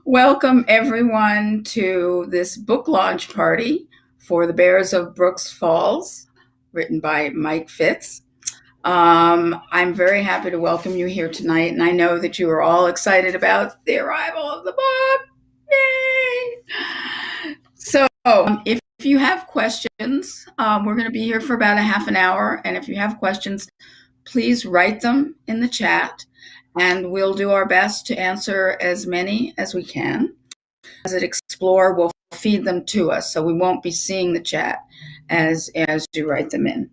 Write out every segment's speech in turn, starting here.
Welcome, everyone, to this book launch party for The Bears of Brooks Falls, written by Mike Fitz. I'm very happy to welcome you here tonight, and I know that you are all excited about the arrival of the book. Yay! So, if you have questions, we're going to be here for about a half an hour, and if you have questions, please write them in the chat, and we'll do our best to answer as many as we can. As it explore, will feed them to us, so we won't be seeing the chat as you write them in.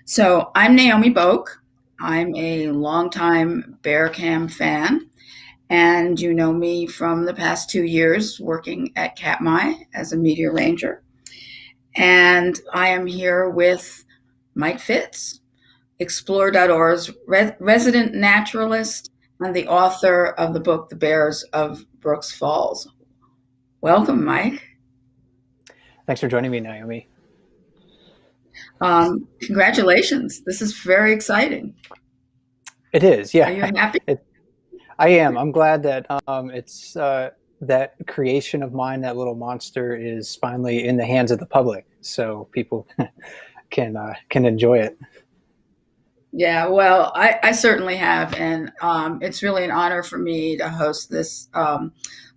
So I'm Naomi Boak. I'm a longtime Bear Cam fan, and you know me from the past 2 years working at Katmai as a media ranger. And I am here with Mike Fitz, Explore.org's resident naturalist and the author of the book, The Bears of Brooks Falls. Welcome, Mike. Thanks for joining me, Naomi. Congratulations. This is very exciting. It is, yeah. Are you happy? I am. I'm glad that it's that creation of mine, that little monster, is finally in the hands of the public, so people can enjoy it. Yeah, well, I certainly have, and it's really an honor for me to host this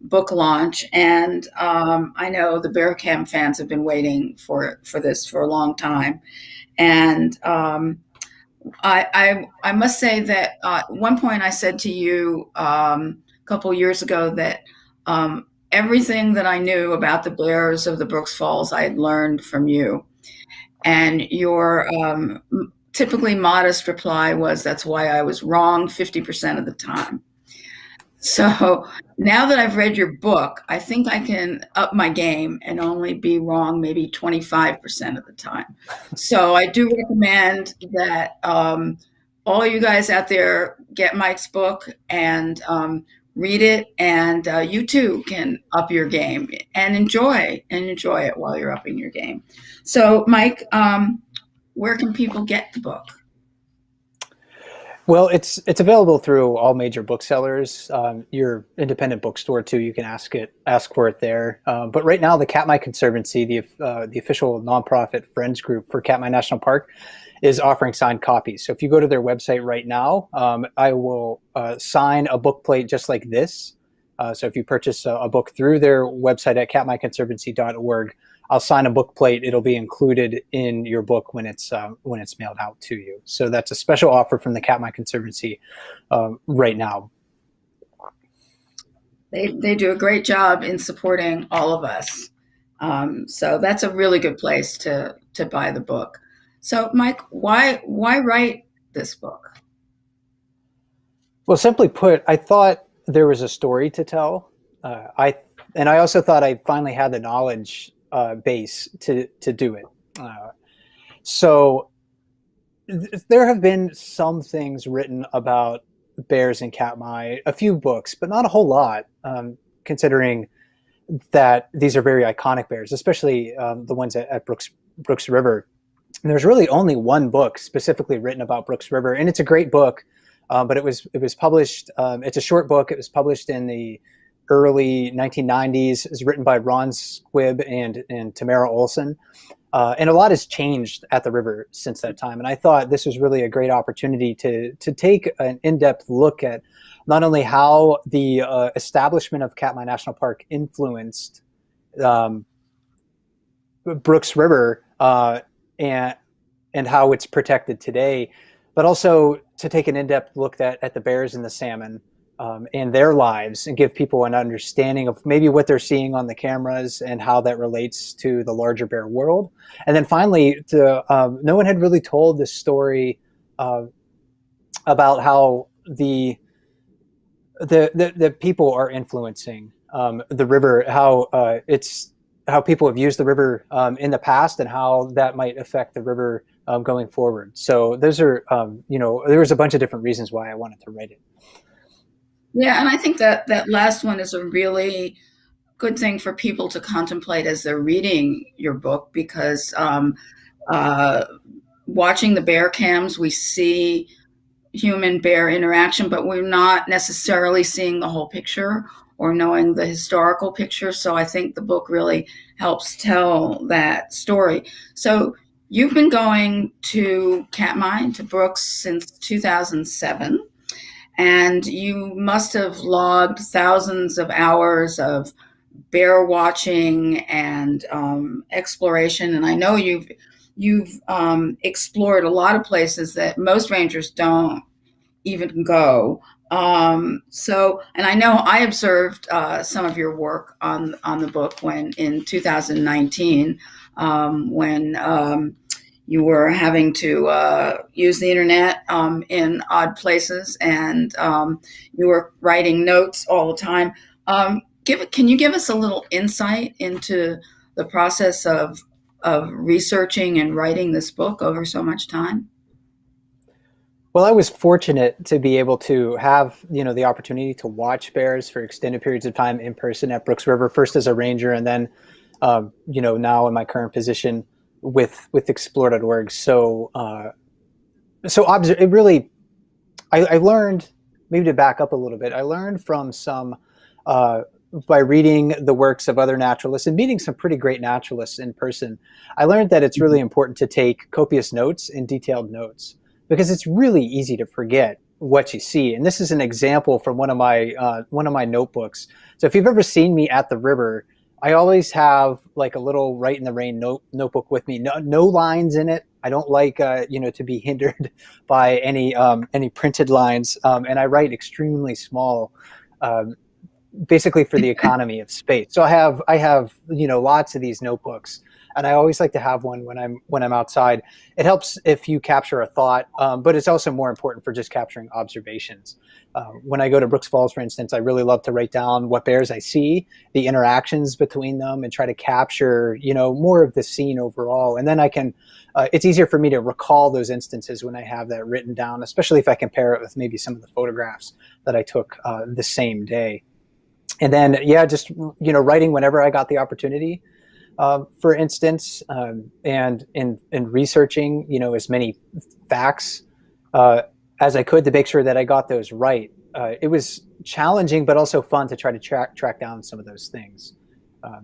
book launch. And I know the Bear Cam fans have been waiting for this for a long time. And I must say that at one point I said to you a couple years ago that everything that I knew about the bears of the Brooks Falls I had learned from you. And your typically modest reply was, "That's why I was wrong 50% of the time." So now that I've read your book, I think I can up my game and only be wrong maybe 25% of the time. So I do recommend that all you guys out there get Mike's book and read it, and you too can up your game and enjoy it while you're upping your game. So, Mike, where can people get the book? Well, it's available through all major booksellers. Your independent bookstore too. You can ask for it there. But right now, the Katmai Conservancy, the official nonprofit friends group for Katmai National Park, is offering signed copies. So if you go to their website right now, I will sign a book plate just like this. So if you purchase a book through their website at katmaiconservancy.org, I'll sign a book plate. It'll be included in your book when it's mailed out to you. So that's a special offer from the Katmai Conservancy right now. They do a great job in supporting all of us. So that's a really good place to buy the book. So, Mike, why write this book? Well, simply put, I thought there was a story to tell. I also thought I finally had the knowledge base to do it. So there have been some things written about bears in Katmai, a few books, but not a whole lot, considering that these are very iconic bears, especially the ones at Brooks River. And there's really only one book specifically written about Brooks River, and it's a great book, but it was published. It's a short book. It was published in the early 1990s. It was written by Ron Squibb and Tamara Olson. And a lot has changed at the river since that time. And I thought this was really a great opportunity to take an in-depth look at not only how the establishment of Katmai National Park influenced Brooks River and how it's protected today, but also to take an in-depth look at the bears and the salmon and their lives, and give people an understanding of maybe what they're seeing on the cameras and how that relates to the larger bear world. And then finally, no one had really told this story about how the people are influencing the river, how people have used the river in the past, and how that might affect the river going forward. So those are, there was a bunch of different reasons why I wanted to write it. Yeah, and I think that last one is a really good thing for people to contemplate as they're reading your book, because watching the bear cams, we see human bear interaction, but we're not necessarily seeing the whole picture or knowing the historical picture. So I think the book really helps tell that story. So you've been going to Katmai, to Brooks, since 2007, and you must have logged thousands of hours of bear watching and exploration. And I know you've explored a lot of places that most rangers don't even go. And I know I observed some of your work on the book when in 2019, when you were having to use the internet in odd places, and you were writing notes all the time. Can you give us a little insight into the process of researching and writing this book over so much time? Well, I was fortunate to be able to have, the opportunity to watch bears for extended periods of time in person at Brooks River, first as a ranger, and then, now in my current position with Explore.org. It really, I learned, maybe to back up a little bit, I learned from some, by reading the works of other naturalists and meeting some pretty great naturalists in person. I learned that it's really important to take copious notes and detailed notes, because it's really easy to forget what you see. And this is an example from one of my notebooks. So if you've ever seen me at the river, I always have like a little Write in the Rain notebook with me. No lines in it. I don't like to be hindered by any printed lines, and I write extremely small, basically for the economy of space. So I have lots of these notebooks, and I always like to have one when I'm outside. It helps if you capture a thought, but it's also more important for just capturing observations. When I go to Brooks Falls, for instance, I really love to write down what bears I see, the interactions between them, and try to capture more of the scene overall. And then I can, it's easier for me to recall those instances when I have that written down, especially if I compare it with maybe some of the photographs that I took the same day. And then, just writing whenever I got the opportunity. For instance, and in researching, as many facts as I could to make sure that I got those right. It was challenging, but also fun to try to track down some of those things. Yeah,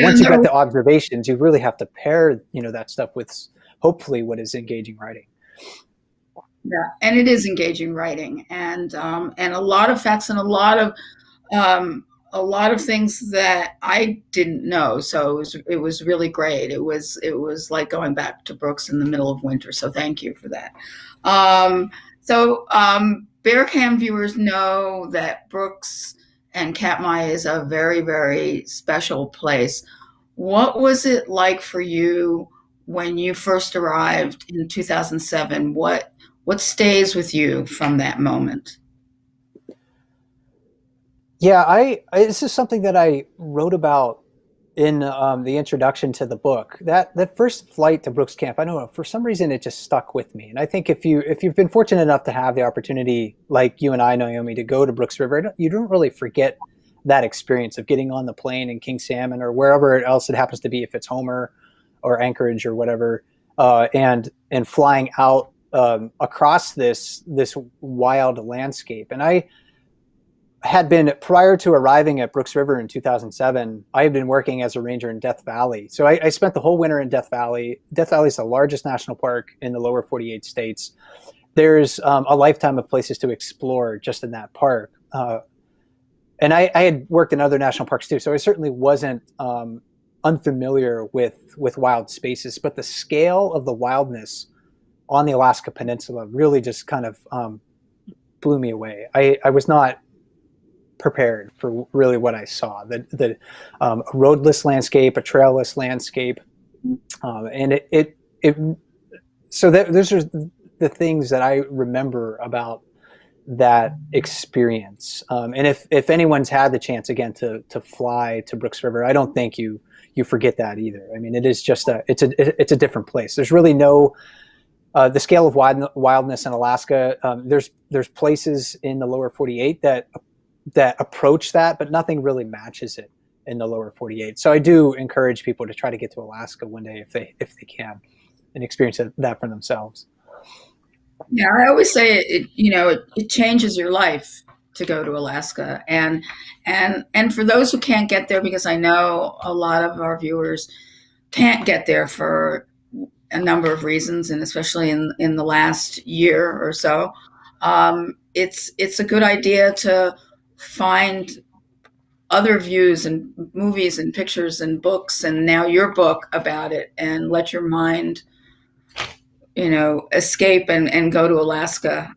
Once you got the observations, you really have to pair, that stuff with hopefully what is engaging writing. yeah, and it is engaging writing, and a lot of facts, and a lot of things that I didn't know. So it was really great. It was like going back to Brooks in the middle of winter. So thank you for that. Bear Cam viewers know that Brooks and Katmai is a very, very special place. What was it like for you when you first arrived in 2007? What stays with you from that moment? Yeah, this is something that I wrote about in the introduction to the book. That first flight to Brooks Camp, I don't know, for some reason it just stuck with me. And I think if you've been fortunate enough to have the opportunity, like you and I, Naomi, to go to Brooks River, you don't really forget that experience of getting on the plane in King Salmon or wherever else it happens to be, if it's Homer or Anchorage or whatever, and flying out across this wild landscape. And I had been, prior to arriving at Brooks River in 2007, I had been working as a ranger in Death Valley. So I spent the whole winter in Death Valley. Death Valley is the largest national park in the lower 48 states. There's a lifetime of places to explore just in that park. And I had worked in other national parks too, so I certainly wasn't unfamiliar with wild spaces, but the scale of the wildness on the Alaska Peninsula really just kind of blew me away. I was not prepared for really what I saw. The roadless landscape, a trailless landscape, and those are the things that I remember about that experience. And if anyone's had the chance again to fly to Brooks River, I don't think you forget that either. I mean, it is just it's a different place. There's really no the scale of wildness in Alaska. There's places in the lower 48 that approach that, but nothing really matches it in the lower 48. So I do encourage people to try to get to Alaska one day if they can, and experience that for themselves. Yeah, I always say it changes your life to go to Alaska. And for those who can't get there, because I know a lot of our viewers can't get there for a number of reasons, and especially in the last year or so, it's a good idea to find other views and movies and pictures and books, and now your book about it, and let your mind, escape and go to Alaska,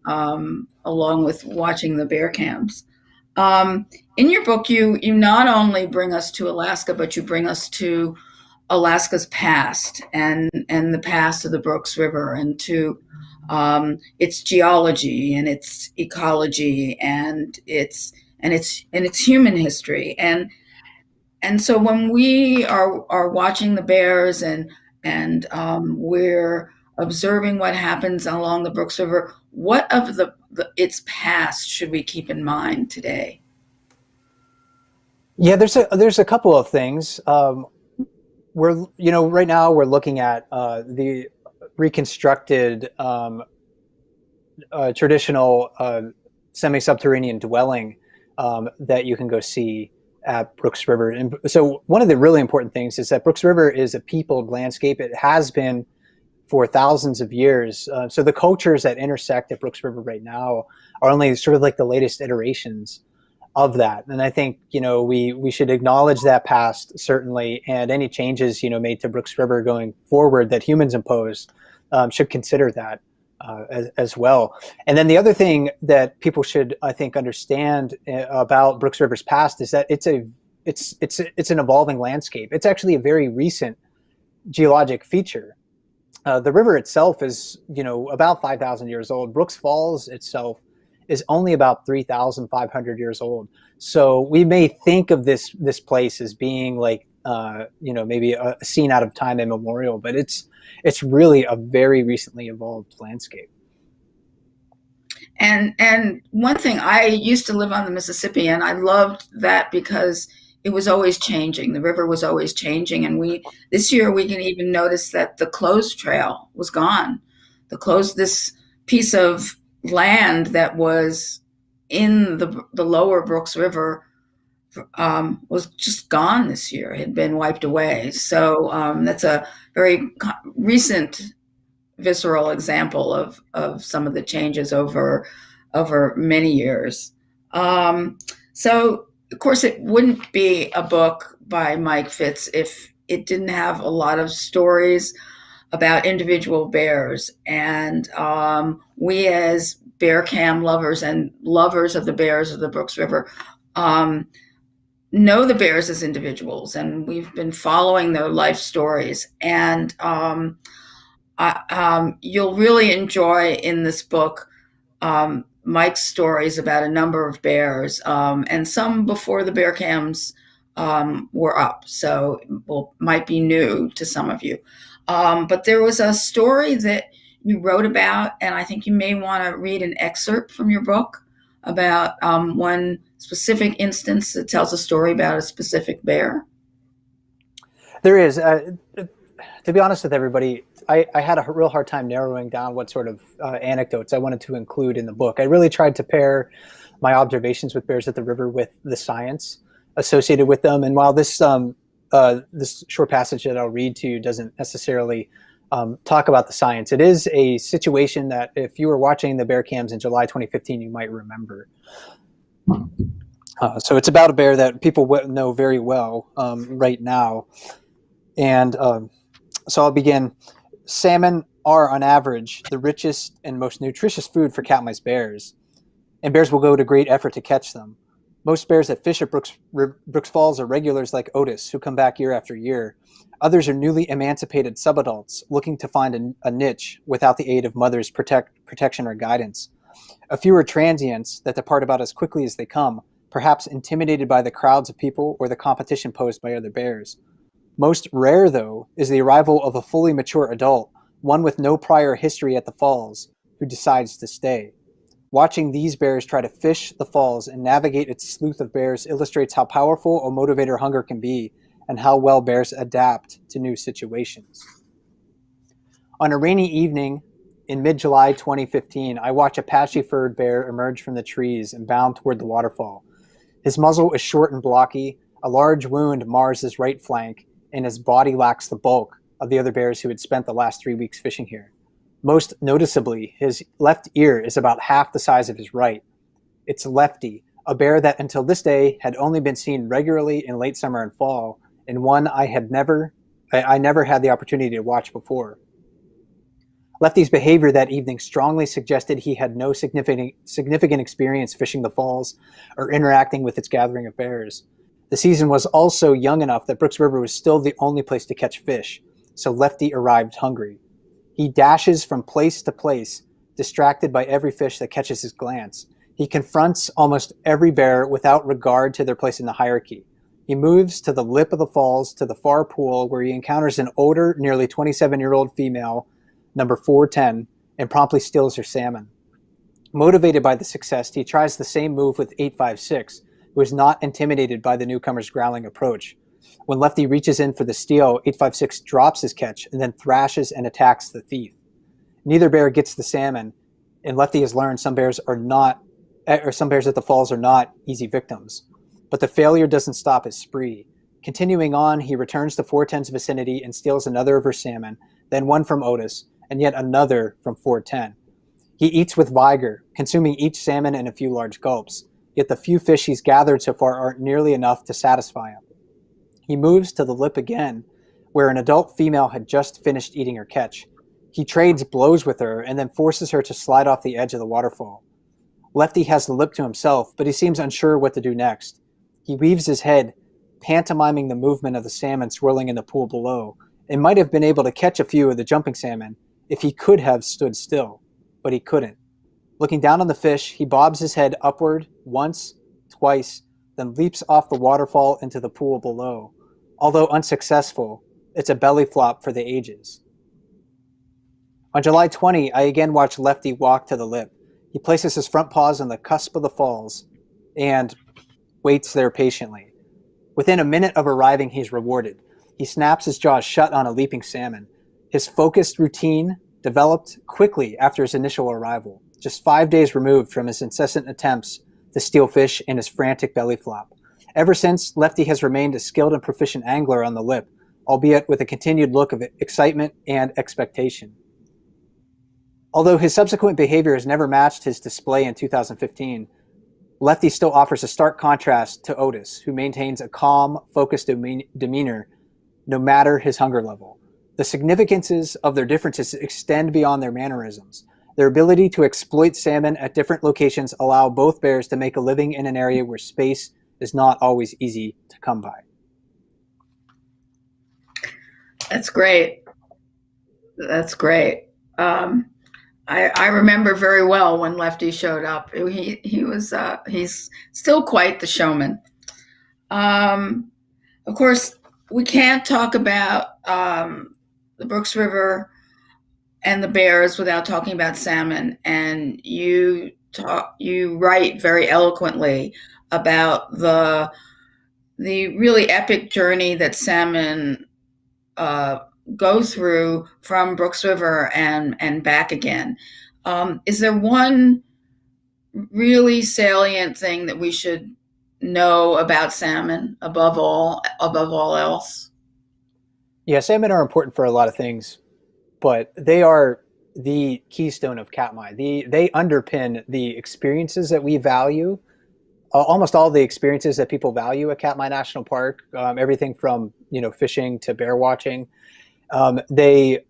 along with watching the bear cams. In your book, you not only bring us to Alaska, but you bring us to Alaska's past, and the past of the Brooks River, and to its geology and its ecology and its human history. And so when we are watching the bears, and we're observing what happens along the Brooks River, what of its past should we keep in mind today? Yeah, there's a couple of things. We're right now we're looking at the reconstructed traditional semi-subterranean dwelling that you can go see at Brooks River. And so one of the really important things is that Brooks River is a peopled landscape. It has been for thousands of years. So the cultures that intersect at Brooks River right now are only sort of like the latest iterations of that. And I think, we should acknowledge that past, certainly, and any changes, made to Brooks River going forward that humans impose should consider that as well. And then the other thing that people should, I think, understand about Brooks River's past is that it's an evolving landscape. It's actually a very recent geologic feature. The river itself is, about 5,000 years old. Brooks Falls itself is only about 3,500 years old. So we may think of this place as being like, maybe a scene out of time immemorial, but it's really a very recently evolved landscape. And one thing, I used to live on the Mississippi, and I loved that because it was always changing. The river was always changing, and this year we can even notice that the closed trail was gone. This piece of land that was in the lower Brooks River was just gone this year. It had been wiped away. So that's a very recent visceral example of some of the changes over many years. So of course it wouldn't be a book by Mike Fitz if it didn't have a lot of stories about individual bears. And we, as bear cam lovers and lovers of the bears of the Brooks River, know the bears as individuals, and we've been following their life stories. And you'll really enjoy in this book Mike's stories about a number of bears, and some before the bear cams were up, so might be new to some of you. But there was a story that you wrote about, and I think you may want to read an excerpt from your book about one specific instance that tells a story about a specific bear. There is. To be honest with everybody, I had a real hard time narrowing down what sort of anecdotes I wanted to include in the book. I really tried to pair my observations with bears at the river with the science associated with them. And while this short passage that I'll read to you doesn't necessarily talk about the science, it is a situation that if you were watching the bear cams in July 2015, you might remember. So it's about a bear that people know very well right now. And so I'll begin. Salmon are, on average, the richest and most nutritious food for Katmai's bears, and bears will go to great effort to catch them. Most bears that fish at Brooks Falls are regulars like Otis, who come back year after year. Others are newly emancipated subadults looking to find a niche without the aid of mother's protection or guidance. A few are transients that depart about as quickly as they come, perhaps intimidated by the crowds of people or the competition posed by other bears. Most rare, though, is the arrival of a fully mature adult, one with no prior history at the falls, who decides to stay. Watching these bears try to fish the falls and navigate its sleuth of bears illustrates how powerful a motivator hunger can be and how well bears adapt to new situations. On a rainy evening In mid-July 2015, I watch a patchy-furred bear emerge from the trees and bound toward the waterfall. His muzzle is short and blocky, a large wound mars his right flank, and his body lacks the bulk of the other bears who had spent the last 3 weeks fishing here. Most noticeably, his left ear is about half the size of his right. It's Lefty, a bear that until this day had only been seen regularly in late summer and fall, and one I never had the opportunity to watch before. Lefty's behavior that evening strongly suggested he had no significant experience fishing the falls or interacting with its gathering of bears. The season was also young enough that Brooks River was still the only place to catch fish, so Lefty arrived hungry. He dashes from place to place, distracted by every fish that catches his glance. He confronts almost every bear without regard to their place in the hierarchy. He moves to the lip of the falls to the far pool where he encounters an older, nearly 27-year-old female, number 410, and promptly steals her salmon. Motivated by the success, he tries the same move with 856, who is not intimidated by the newcomer's growling approach. When Lefty reaches in for the steal, 856 drops his catch and then thrashes and attacks the thief. Neither bear gets the salmon, and Lefty has learned some bears at the falls are not easy victims. But the failure doesn't stop his spree. Continuing on, he returns to 410's vicinity and steals another of her salmon, then one from Otis, and yet another from 410. He eats with vigor, consuming each salmon in a few large gulps, yet the few fish he's gathered so far aren't nearly enough to satisfy him. He moves to the lip again, where an adult female had just finished eating her catch. He trades blows with her and then forces her to slide off the edge of the waterfall. Lefty has the lip to himself, but he seems unsure what to do next. He weaves his head, pantomiming the movement of the salmon swirling in the pool below, and might have been able to catch a few of the jumping salmon if he could have stood still, but he couldn't. Looking down on the fish, he bobs his head upward once, twice, then leaps off the waterfall into the pool below. Although unsuccessful, it's a belly flop for the ages. On July 20, I again watch Lefty walk to the lip. He places his front paws on the cusp of the falls and waits there patiently. Within a minute of arriving, he's rewarded. He snaps his jaws shut on a leaping salmon. His focused routine developed quickly after his initial arrival, just 5 days removed from his incessant attempts to steal fish and his frantic belly flop. Ever since, Lefty has remained a skilled and proficient angler on the lip, albeit with a continued look of excitement and expectation. Although his subsequent behavior has never matched his display in 2015, Lefty still offers a stark contrast to Otis, who maintains a calm, focused demeanor no matter his hunger level. The significances of their differences extend beyond their mannerisms. Their ability to exploit salmon at different locations allow both bears to make a living in an area where space is not always easy to come by. That's great. That's great. I remember very well when Lefty showed up. He's still quite the showman. Of course, we can't talk about the Brooks River and the bears without talking about salmon. And you write very eloquently about the really epic journey that salmon go through from Brooks River and back again. Is there one really salient thing that we should know about salmon above all else? Yeah, salmon are important for a lot of things, but they are the keystone of Katmai. They underpin the experiences that we value, almost all the experiences that people value at Katmai National Park, everything from fishing to bear watching. They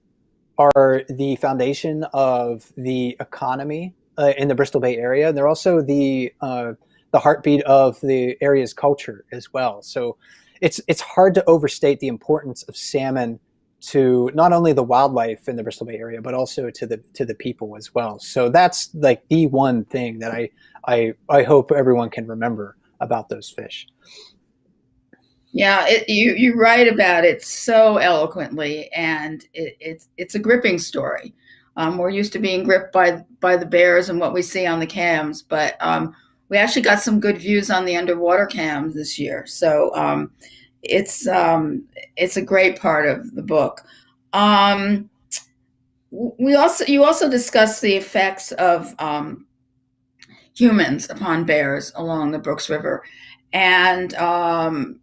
are the foundation of the economy in the Bristol Bay area. And they're also the heartbeat of the area's culture as well. So it's hard to overstate the importance of salmon to not only the wildlife in the Bristol Bay area, but also to the people as well. So that's like the one thing that I hope everyone can remember about those fish. Yeah, you write about it so eloquently, and it's a gripping story. We're used to being gripped by the bears and what we see on the cams, but we actually got some good views on the underwater cams this year. So it's a great part of the book. You also discussed the effects of humans upon bears along the Brooks River, and I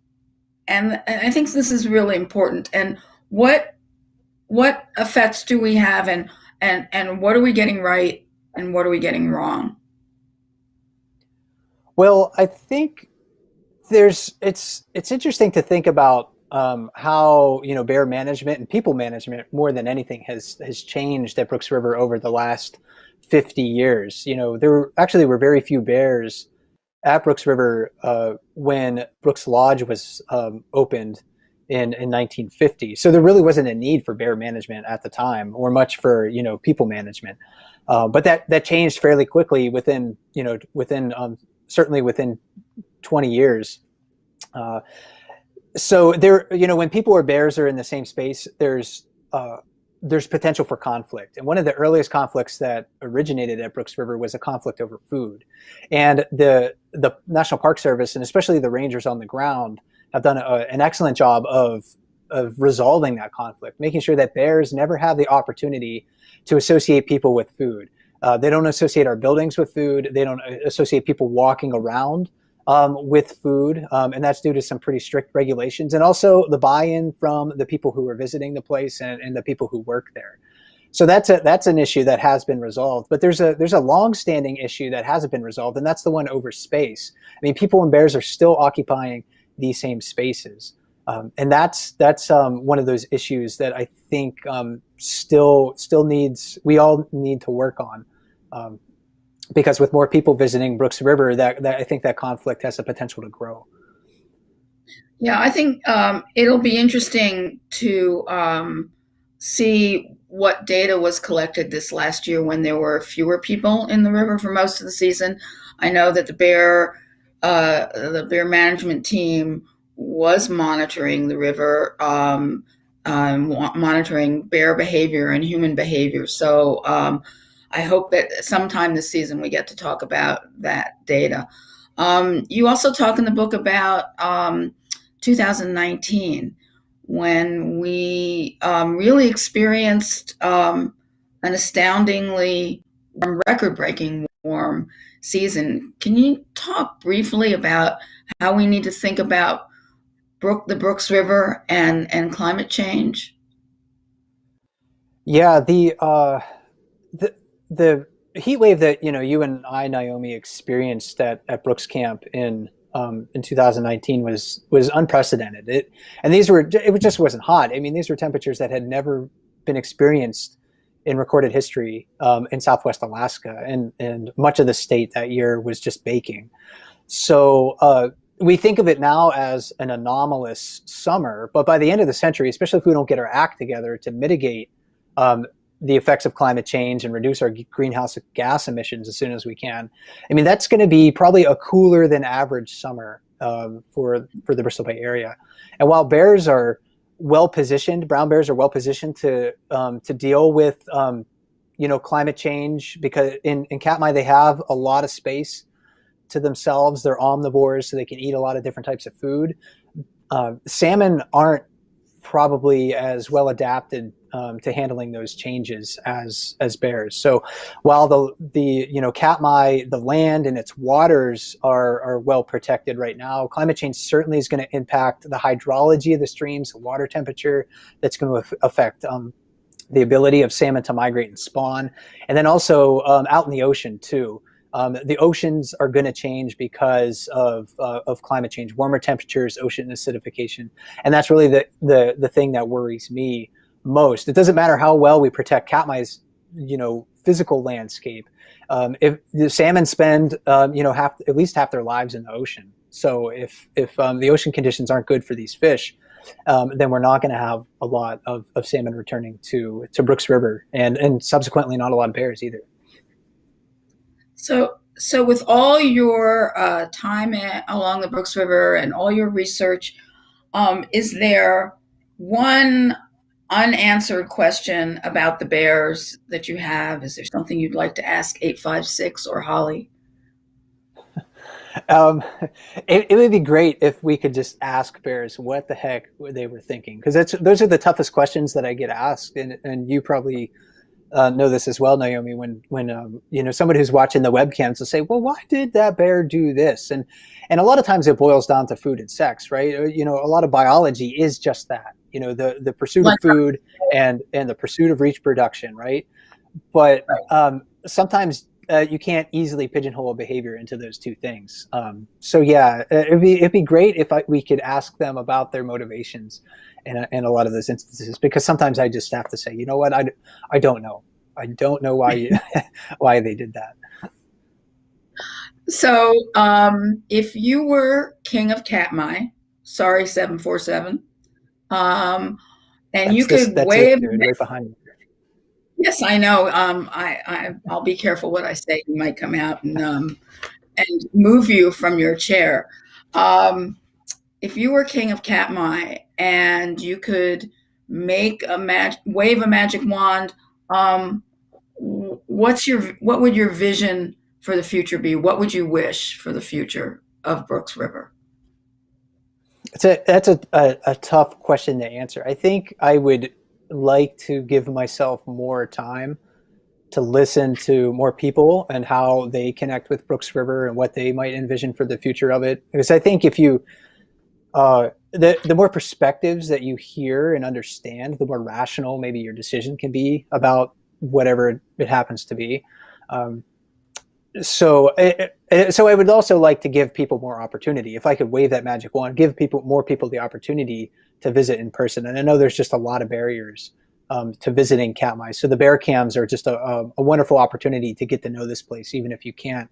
think this is really important. And what what effects do we have, and what are we getting right, and what are we getting wrong? Well, I think it's interesting to think about how bear management and people management more than anything has changed at Brooks River over the last 50 years. There were very few bears at Brooks River when Brooks Lodge was opened in 1950. So there really wasn't a need for bear management at the time, or much for people management. But that changed fairly quickly within certainly within 20 years. Uh, so there, when people or bears are in the same space, there's potential for conflict. And one of the earliest conflicts that originated at Brooks River was a conflict over food. And the National Park Service, and especially the rangers on the ground, have done an excellent job of resolving that conflict, making sure that bears never have the opportunity to associate people with food. They don't associate our buildings with food. They don't associate people walking around with food, and that's due to some pretty strict regulations, and also the buy-in from the people who are visiting the place and the people who work there. So that's an issue that has been resolved. But there's a long-standing issue that hasn't been resolved, and that's the one over space. I mean, people and bears are still occupying these same spaces, and that's one of those issues that I think still needs we all need to work on. Because with more people visiting Brooks River, that I think that conflict has the potential to grow. Yeah, I think it'll be interesting to see what data was collected this last year when there were fewer people in the river for most of the season. I know that the bear management team was monitoring the river, monitoring bear behavior and human behavior. So I hope that sometime this season we get to talk about that data. You also talk in the book about 2019, when we really experienced an astoundingly record breaking warm season. Can you talk briefly about how we need to think about the Brooks River and climate change? Yeah, the the heat wave that you and I, Naomi, experienced at Brooks Camp in 2019 was unprecedented. It just wasn't hot. I mean, these were temperatures that had never been experienced in recorded history in Southwest Alaska, and much of the state that year was just baking. So we think of it now as an anomalous summer, but by the end of the century, especially if we don't get our act together to mitigate um, the effects of climate change and reduce our greenhouse gas emissions as soon as we can, I mean, that's going to be probably a cooler than average summer for the Bristol Bay area. And while bears are well positioned, brown bears are well positioned to deal with climate change, because in Katmai they have a lot of space to themselves. They're omnivores, so they can eat a lot of different types of food. Salmon aren't probably as well adapted to handling those changes as bears. So while the Katmai, the land and its waters are well protected right now, climate change certainly is going to impact the hydrology of the streams, the water temperature. That's going to affect the ability of salmon to migrate and spawn, and then also out in the ocean too. The oceans are going to change because of climate change, warmer temperatures, ocean acidification, and that's really the thing that worries me most. It doesn't matter how well we protect Katmai's physical landscape. If the salmon spend at least half their lives in the ocean, so if the ocean conditions aren't good for these fish, then we're not going to have a lot of salmon returning to Brooks River, and subsequently not a lot of bears either. So with all your time along the Brooks River and all your research, is there one unanswered question about the bears that you have? Is there something you'd like to ask 856 or Holly? Um, it would be great if we could just ask bears what the heck they were thinking, because those are the toughest questions that I get asked, and you probably know this as well, Naomi. When somebody who's watching the webcams will say, "Well, why did that bear do this?" And a lot of times it boils down to food and sex, right? A lot of biology is just that. The pursuit of Like, food and the pursuit of reproduction, right? But right. sometimes you can't easily pigeonhole behavior into those two things. So yeah, it'd be great if we could ask them about their motivations in a lot of those instances, because sometimes I just have to say, you know what, I don't know. I don't know why why they did that. So, if you were king of Katmai, sorry, 747, and you could That's it, wave, dude, right behind me. yes, I know. I'll be careful what I say. You might come out and move you from your chair. Um, if you were king of Katmai and you could wave a magic wand, um, what would your vision for the future be? What would you wish for the future of Brooks River? That's a tough question to answer. I think I would like to give myself more time to listen to more people and how they connect with Brooks River and what they might envision for the future of it. Because I think if you the more perspectives that you hear and understand, the more rational maybe your decision can be about whatever it happens to be. Um, so I would also like to give people more opportunity. If I could wave that magic wand, give more people the opportunity to visit in person. And I know there's just a lot of barriers to visiting Katmai. So the bear cams are just a wonderful opportunity to get to know this place, even if you can't,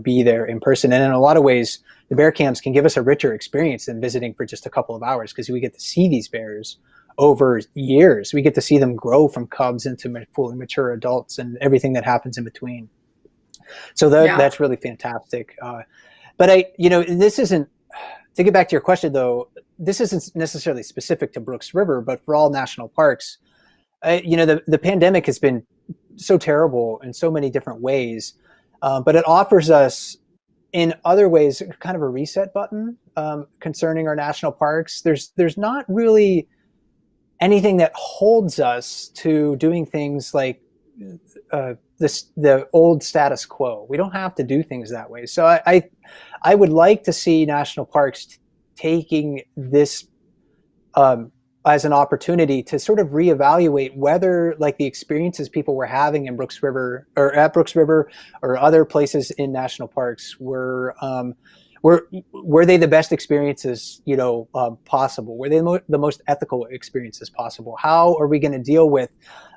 be there in person. And in a lot of ways, the bear cams can give us a richer experience than visiting for just a couple of hours, because we get to see these bears over years. We get to see them grow from cubs into fully mature adults and everything that happens in between. So Yeah. that's really fantastic. But this isn't, to get back to your question though, this isn't necessarily specific to Brooks River, but for all national parks, the pandemic has been so terrible in so many different ways, but it offers us in other ways kind of a reset button concerning our national parks. There's not really anything that holds us to doing things like the old status quo. We don't have to do things that way. So I would like to see national parks taking this as an opportunity to sort of reevaluate whether, like, the experiences people were having in Brooks River or at Brooks River or other places in national parks were they the best experiences possible? Were they the most ethical experiences possible? How are we going to deal with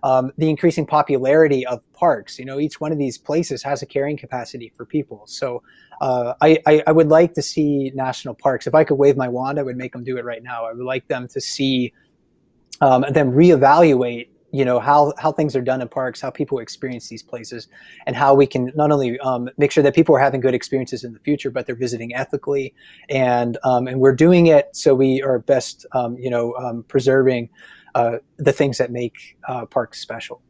the increasing popularity of parks? Each one of these places has a carrying capacity for people. So I would like to see national parks. If I could wave my wand, I would make them do it right now. I would like them to see them reevaluate how things are done in parks, how people experience these places, and how we can not only make sure that people are having good experiences in the future, but they're visiting ethically, and we're doing it so we are best preserving the things that make parks special.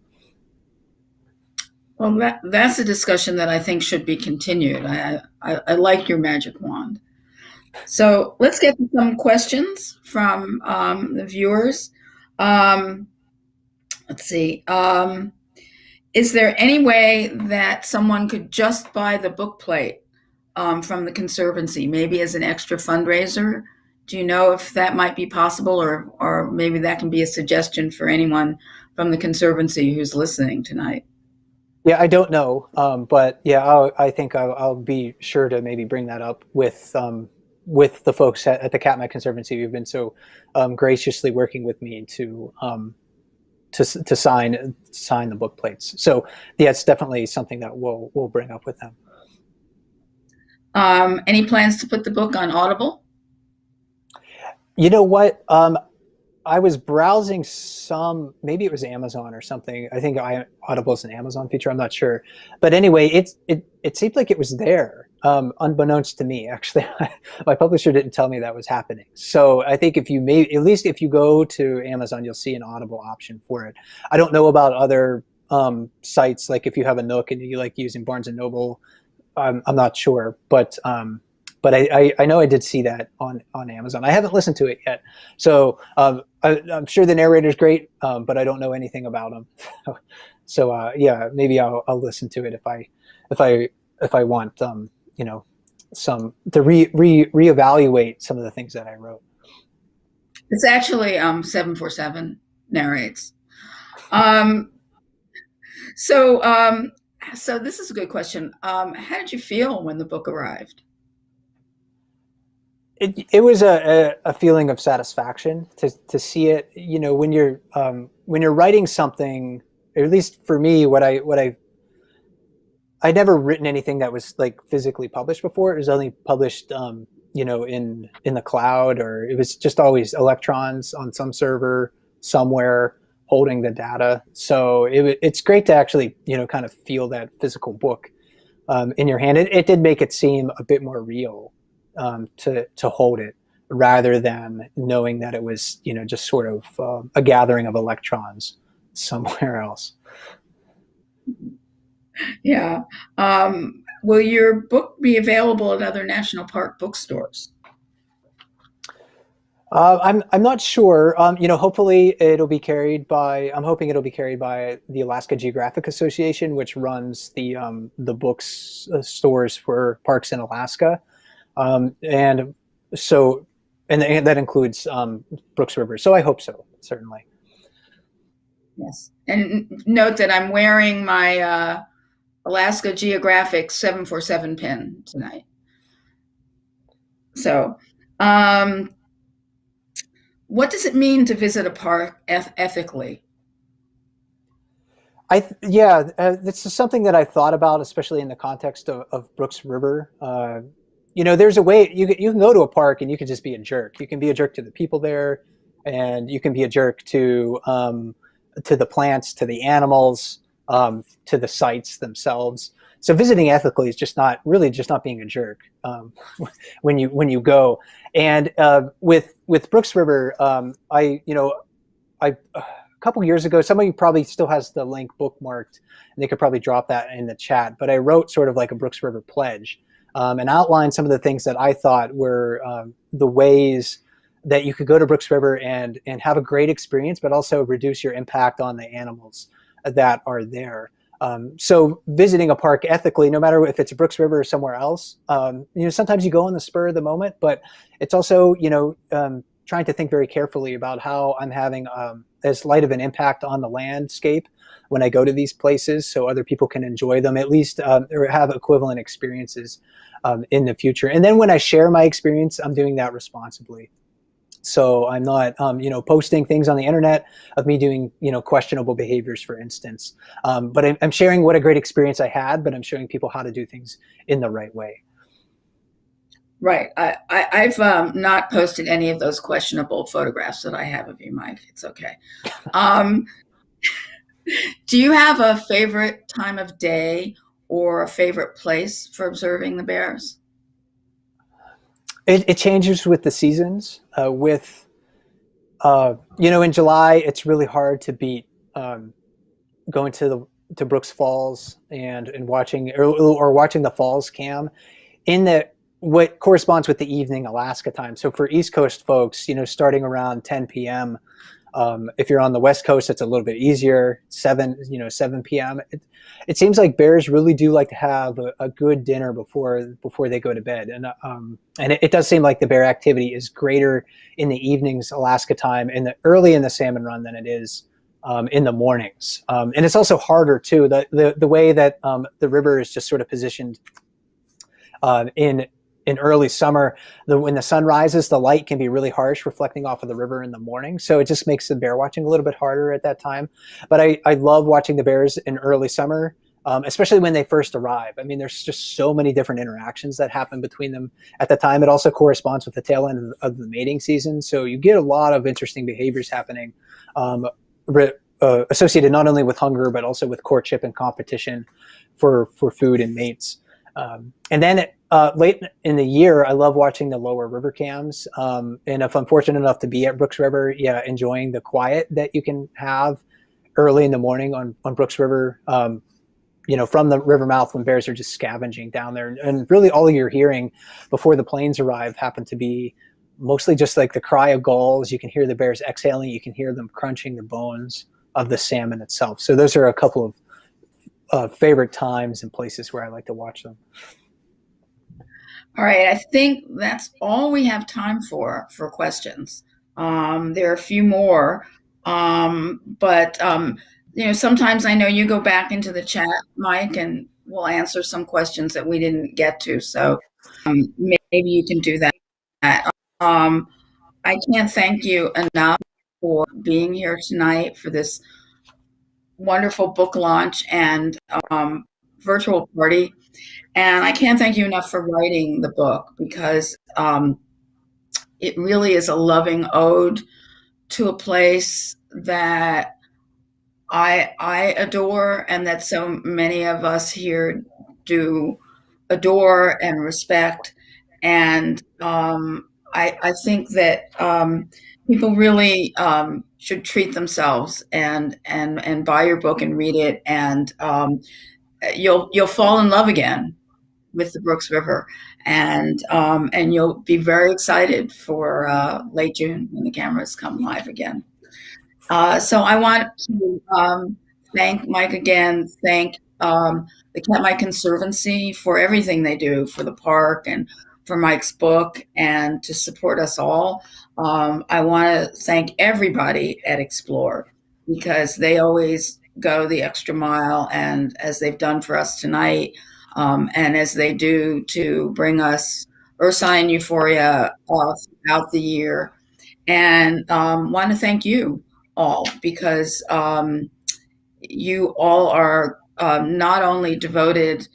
Well, that's a discussion that I think should be continued. I like your magic wand. So let's get to some questions from the viewers. Um, let's see. Is there any way that someone could just buy the book plate from the Conservancy, maybe as an extra fundraiser? Do you know if that might be possible, or maybe that can be a suggestion for anyone from the Conservancy who's listening tonight? Yeah, I don't know, but yeah, I think I'll be sure to maybe bring that up with the folks at the Katmai Conservancy who've been so graciously working with me to sign the book plates. So yeah, it's definitely something that we'll bring up with them. Any plans to put the book on Audible? You know what? I was browsing maybe it was Amazon or something. I think Audible is an Amazon feature. I'm not sure, but anyway, it seemed like it was there, unbeknownst to me. Actually, my publisher didn't tell me that was happening. So I think at least if you go to Amazon, you'll see an Audible option for it. I don't know about other sites, like if you have a Nook and you like using Barnes and Noble. I'm not sure, but But I know I did see that on Amazon. I haven't listened to it yet, so I'm sure the narrator's great, but I don't know anything about him. So yeah, maybe I'll listen to it if I want some to reevaluate some of the things that I wrote. It's actually 747 narrates. Um, so so this is a good question. How did you feel when the book arrived? It was a feeling of satisfaction to see it. When you're writing something, or at least for me, I'd never written anything that was like physically published before. It was only published, in the cloud, or it was just always electrons on some server somewhere holding the data. So it's great to actually, kind of feel that physical book in your hand. It did make it seem a bit more real, to hold it, rather than knowing that it was, just sort of a gathering of electrons somewhere else. Yeah. Will your book be available at other national park bookstores? I'm not sure. Hopefully it'll be carried by. I'm hoping it'll be carried by the Alaska Geographic Association, which runs the books stores for parks in Alaska, and so and that includes Brooks River. So I hope so, certainly. Yes. And note that I'm wearing my Alaska Geographic 747 pin tonight. So, um, what does it mean to visit a park ethically? Yeah, this is something that I thought about, especially in the context of Brooks River. There's a way you can go to a park and you can just be a jerk. You can be a jerk to the people there, and you can be a jerk to the plants, to the animals, to the sites themselves. So visiting ethically is just not being a jerk, when you go. And with Brooks River, I a couple years ago, somebody probably still has the link bookmarked, and they could probably drop that in the chat. But I wrote sort of like a Brooks River pledge, and outlined some of the things that I thought were the ways that you could go to Brooks River and have a great experience, but also reduce your impact on the animals that are there. So visiting a park ethically, no matter if it's Brooks River or somewhere else, sometimes you go on the spur of the moment, but it's also, trying to think very carefully about how I'm having as light of an impact on the landscape when I go to these places, so other people can enjoy them, at least, or have equivalent experiences in the future. And then when I share my experience, I'm doing that responsibly. So I'm not, posting things on the internet of me doing, questionable behaviors, for instance. But I'm sharing what a great experience I had, but I'm showing people how to do things in the right way. Right. I've not posted any of those questionable photographs that I have of you, Mike. It's okay. Um, do you have a favorite time of day or a favorite place for observing the bears? It changes with the seasons. In July, it's really hard to beat going to Brooks Falls and watching or watching the falls cam in what corresponds with the evening Alaska time. So for East Coast folks, starting around 10 p.m. If you're on the West Coast, it's a little bit easier. 7 p.m. It seems like bears really do like to have a good dinner before they go to bed, and it does seem like the bear activity is greater in the evenings Alaska time and early in the salmon run than it is in the mornings. And it's also harder too. The way that the river is just sort of positioned in early summer, when the sun rises, the light can be really harsh, reflecting off of the river in the morning. So it just makes the bear watching a little bit harder at that time. But I love watching the bears in early summer, especially when they first arrive. I mean, there's just so many different interactions that happen between them at the time. It also corresponds with the tail end of the mating season. So you get a lot of interesting behaviors happening, associated not only with hunger, but also with courtship and competition for food and mates. And then late in the year, I love watching the lower river cams. And if I'm fortunate enough to be at Brooks River, yeah, enjoying the quiet that you can have early in the morning on Brooks River. from the river mouth when bears are just scavenging down there. And really all you're hearing before the planes arrive happen to be mostly just like the cry of gulls. You can hear the bears exhaling. You can hear them crunching the bones of the salmon itself. So those are a couple of favorite times and places where I like to watch them. All right, I think that's all we have time for questions. There are a few more, but sometimes I know you go back into the chat, Mike, and we'll answer some questions that we didn't get to. So maybe you can do that. I can't thank you enough for being here tonight for this wonderful book launch and virtual party. And I can't thank you enough for writing the book, because it really is a loving ode to a place that I adore, and that so many of us here do adore and respect. And I think that people really should treat themselves and buy your book and read it, and you'll fall in love again with the Brooks River, and you'll be very excited for late June when the cameras come live again. So I want to thank Mike again, thank the Katmai Conservancy for everything they do for the park and for Mike's book, and to support us all. I want to thank everybody at Explore, because they always go the extra mile, and as they've done for us tonight, and as they do to bring us Ursine euphoria throughout the year. And want to thank you all, because you all are not only devoted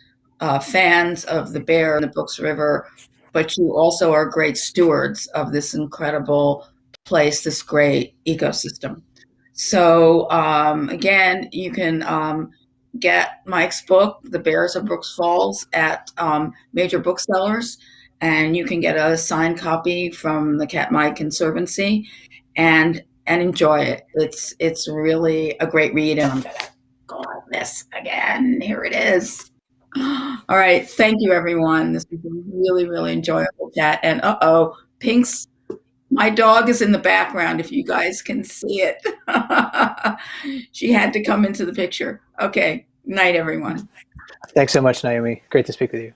fans of the bear and the Brooks River, but you also are great stewards of this incredible place, this great ecosystem. So again, you can get Mike's book, The Bears of Brooks Falls, at major booksellers, and you can get a signed copy from the Katmai Conservancy, and enjoy it. It's really a great read, and I'm gonna go on this again. Here it is. All right, thank you, everyone. This was a really, really enjoyable chat. And Pink's, my dog is in the background, if you guys can see it. She had to come into the picture. Okay, night, everyone. Thanks so much, Naomi. Great to speak with you.